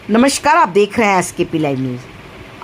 नमस्कार, आप देख रहे हैं एसकेपी लाइव न्यूज।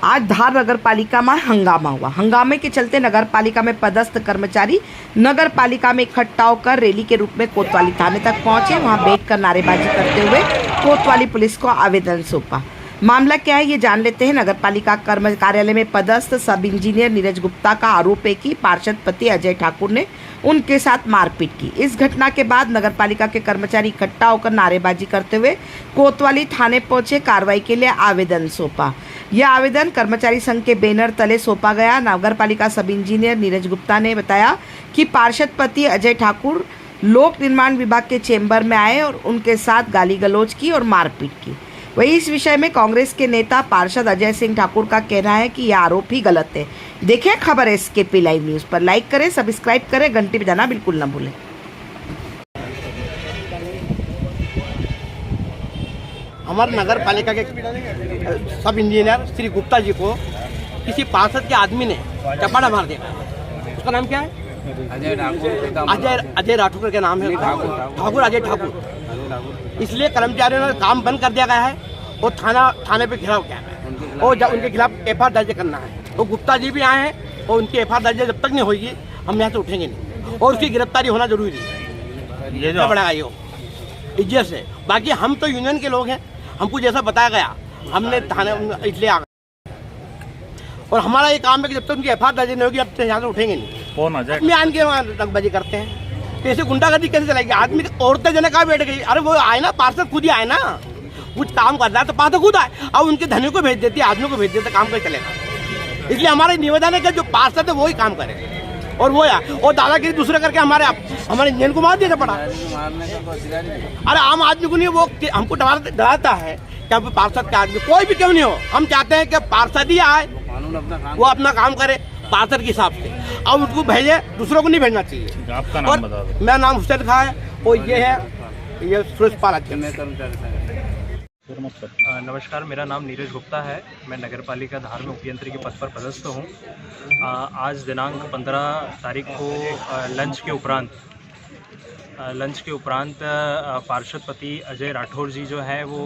आज धार नगर पालिका में हंगामा हुआ। हंगामे के चलते नगर पालिका में पदस्थ कर्मचारी नगर पालिका में इकट्ठा होकर रैली के रूप में कोतवाली थाने तक पहुंचे। वहां बैठकर नारेबाजी करते हुए कोतवाली पुलिस को आवेदन सौंपा। मामला क्या है ये जान लेते हैं। नगर पालिका कार्यालय में पदस्थ सब इंजीनियर नीरज गुप्ता का आरोप है कि पार्षद पति अजय ठाकुर ने उनके साथ मारपीट की। इस घटना के बाद नगर पालिका के कर्मचारी इकट्ठा होकर नारेबाजी करते हुए कोतवाली थाने पहुंचे। कार्रवाई के लिए आवेदन सौंपा। यह आवेदन कर्मचारी संघ के बैनर तले सौंपा गया। नगर पालिका सब इंजीनियर नीरज गुप्ता ने बताया कि पार्षद पति अजय ठाकुर लोक निर्माण विभाग के चेंबर में आए और उनके साथ गाली गलौज की और मारपीट की। वहीं इस विषय में कांग्रेस के नेता पार्षद अजय सिंह ठाकुर का कहना है कि यह आरोप ही गलत है। देखें खबर एसकेपी लाइव न्यूज पर। लाइक करें, सब्सक्राइब करें, घंटी बजाना बिल्कुल न भूलें। हमारे नगर पालिका के सब इंजीनियर श्री गुप्ता जी को किसी पार्षद के आदमी ने चपाड़ा मार दिया। उसका नाम क्या है? अजय राठौर के नाम है। ठाकुर अजय ठाकुर। इसलिए कर्मचारियों ने काम बंद कर दिया गया है और थाने पे घेराव किया है और उनके खिलाफ एफआईआर दर्ज करना है। तो गुप्ता जी भी आए हैं और उनकी एफआईआर दर्ज जब तक नहीं होगी हम यहाँ से उठेंगे नहीं और उसकी गिरफ्तारी होना जरूरी है। ये जो बड़ा आयोग इज्जत से, बाकी हम तो यूनियन के लोग हैं, हमको जैसा बताया गया हमने थाने इसलिए आ गए और हमारा ये काम है कि जब तक उनकी एफआईआर दर्ज नहीं होगी अब तो यहाँ से उठेंगे नहीं। कौन अजय? अपने आन के रंगबाजी करते हैं। कैसे गुंडागर्दी कैसे चलेगी? आदमी औरतें जने कहाँ बैठ गई? अरे वो आए ना, पार्षद खुद ही आए ना, कुछ काम कर रहा है तो पार्षद खुद आए। अब उनके धनी को भेज देती है, आदमियों को भेज देते, काम कैसे चलेगा? इसलिए हमारा निवेदन है कि जो पार्षद है वो ही काम करे और वो और दादागिरी दूसरे करके हमारे इंजन को मार दिया पड़ा। अरे आम आदमी को नहीं, वो हमको डराता है कि अब पार्षद के आदमी कोई भी क्यों नहीं हो, हम चाहते हैं कि पार्षद ही आए, वो अपना काम करे पार्षद के हिसाब से, अब उसको भेजे, दूसरों को नहीं भेजना चाहिए। आपका नाम बता दो। मेरा नाम हुसैन खां है और ये सुरेश पाल। नमस्कार, मेरा नाम नीरज गुप्ता है। मैं नगर पालिका धार में उपयंत्री के पद पर पदस्थ हूँ। आज दिनांक 15 तारीख को लंच के उपरांत पार्षद पति अजय राठौर जी जो है वो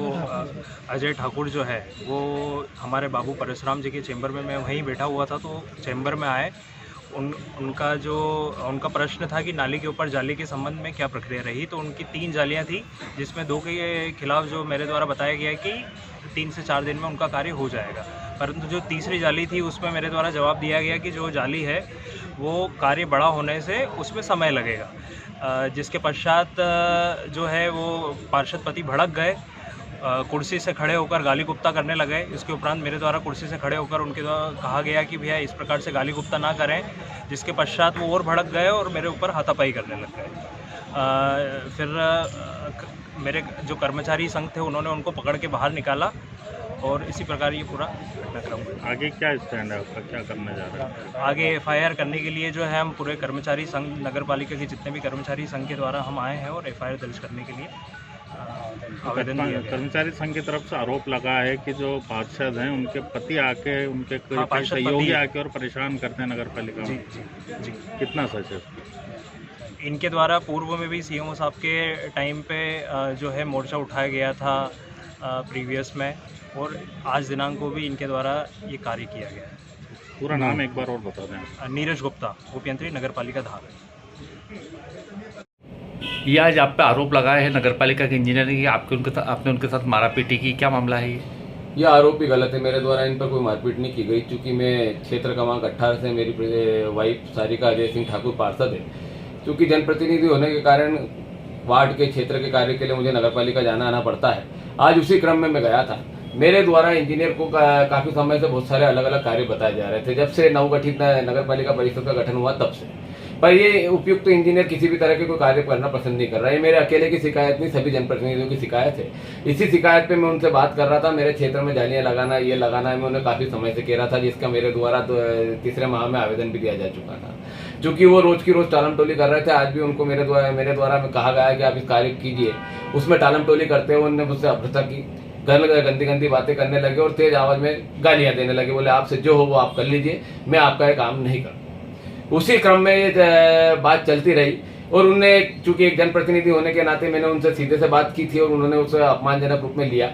अजय ठाकुर जो है वो हमारे बाबू परशुराम जी के चेंबर में, मैं वहीं बैठा हुआ था तो चेंबर में आए। उनका प्रश्न था कि नाली के ऊपर जाली के संबंध में क्या प्रक्रिया रही। तो उनकी 3 जालियां थी जिसमें 2 के खिलाफ जो मेरे द्वारा बताया गया कि 3 से 4 दिन में उनका कार्य हो जाएगा, परंतु जो तीसरी जाली थी उसमें मेरे द्वारा जवाब दिया गया कि जो जाली है वो कार्य बड़ा होने से उसमें समय लगेगा। जिसके पश्चात जो है वो पार्षद पति भड़क गए, कुर्सी से खड़े होकर गाली गुप्ता करने लगे। इसके उपरांत मेरे द्वारा कुर्सी से खड़े होकर उनके द्वारा कहा गया कि भैया इस प्रकार से गाली गुप्ता ना करें, जिसके पश्चात वो और भड़क गए और मेरे ऊपर हाथापाई करने लग गए। फिर मेरे जो कर्मचारी संघ थे उन्होंने उनको पकड़ के बाहर निकाला और इसी प्रकार ये पूरा घटनाक्रम हुआ। आगे क्या स्टैंड है आपका, क्या करने जा रहा है? आगे एफआईआर करने के लिए जो है हम पूरे कर्मचारी संघ, नगर पालिका के जितने भी कर्मचारी संघ के द्वारा हम आए हैं और एफआईआर दर्ज करने के लिए आवेदन दिया गया। कर्मचारी संघ की तरफ से आरोप लगा है कि जो पार्षद हैं उनके पति आके उनके सहयोगी आके और परेशान करते हैं नगर पालिका में। जी। कितना सच है? इनके द्वारा पूर्व में भी सीएमओ साहब के टाइम पे जो है मोर्चा उठाया गया था प्रीवियस में, और आज दिनांक को भी इनके द्वारा ये कार्य किया गया है। पूरा नाम एक बार और बता दें। नीरज गुप्ता, उपयंत्री नगर पालिका धार। ये आज आप पे आरोप लगाया है नगर पालिका के इंजीनियर ने कि आपने उनके साथ मारापीटी की, क्या मामला है ये? यह आरोप ही गलत है। मेरे द्वारा इन पर कोई मारपीट नहीं की गई, क्योंकि मैं क्षेत्र क्रमांक 18 से मेरी वाइफ सारिका अजय सिंह ठाकुर पार्षद है। क्योंकि जनप्रतिनिधि होने के कारण वार्ड के क्षेत्र के कार्य के लिए मुझे नगर पालिका जाना आना पड़ता है। आज उसी क्रम में मैं गया था। मेरे द्वारा इंजीनियर को काफ़ी समय से बहुत सारे अलग अलग कार्य बताए जा रहे थे, जब से नवगठित नगर पालिका परिषद का गठन हुआ तब से। पर ये उपयुक्त इंजीनियर किसी भी तरह के कोई कार्य करना पसंद नहीं कर रहा है। ये मेरे अकेले की शिकायत नहीं, सभी जनप्रतिनिधियों की शिकायत है। इसी शिकायत पे मैं उनसे बात कर रहा था। मेरे क्षेत्र में जालियां लगाना, ये लगाना है, मैं उन्हें काफ़ी समय से कह रहा था, जिसका मेरे द्वारा तीसरे माह में आवेदन भी दिया जा चुका था। चूँकि वो रोज की रोज टालम टोली कर रहे थे, आज भी उनको मेरे द्वारा कहा गया है कि आप इस कार्य कीजिए। उसमें टालम टोली करते हुए उन्होंने मुझसे अभ्रता की, गंदी बातें करने लगे और तेज आवाज में गालियां देने लगे। बोले आपसे जो हो वो आप कर लीजिए, मैं आपका ये काम नहीं करूँ। उसी क्रम में ये बात चलती रही और उन्होंने, चूंकि एक जनप्रतिनिधि होने के नाते मैंने उनसे सीधे से बात की थी और उन्होंने उसे अपमानजनक रूप में लिया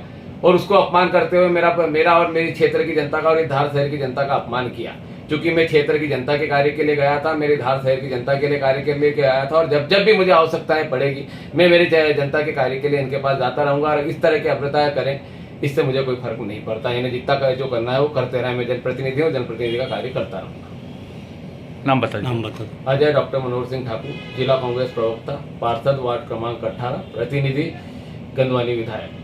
और उसको अपमान करते हुए मेरा और मेरी क्षेत्र की जनता का और इस धार शहर की जनता का अपमान किया। क्योंकि मैं क्षेत्र की जनता के कार्य के लिए गया था, मेरे धार शहर की जनता के लिए कार्य के लिए गया था, और जब भी मुझे आवश्यकताएं पड़ेगी मैं मेरी जनता के कार्य के लिए इनके पास जाता रहूंगा। और इस तरह की अभ्रताएं करें, इससे मुझे कोई फर्क नहीं पड़ता। इन्हें जितना जो करना है वो करते रहे। मैं जनप्रतिनिधि हूँ, जनप्रतिनिधि का कार्य करता रहूंगा। नाम बताइए। अजय डॉक्टर मनोहर सिंह ठाकुर, जिला कांग्रेस प्रवक्ता, पार्षद वार्ड क्रमांक 18, प्रतिनिधि गंदवानी विधायक।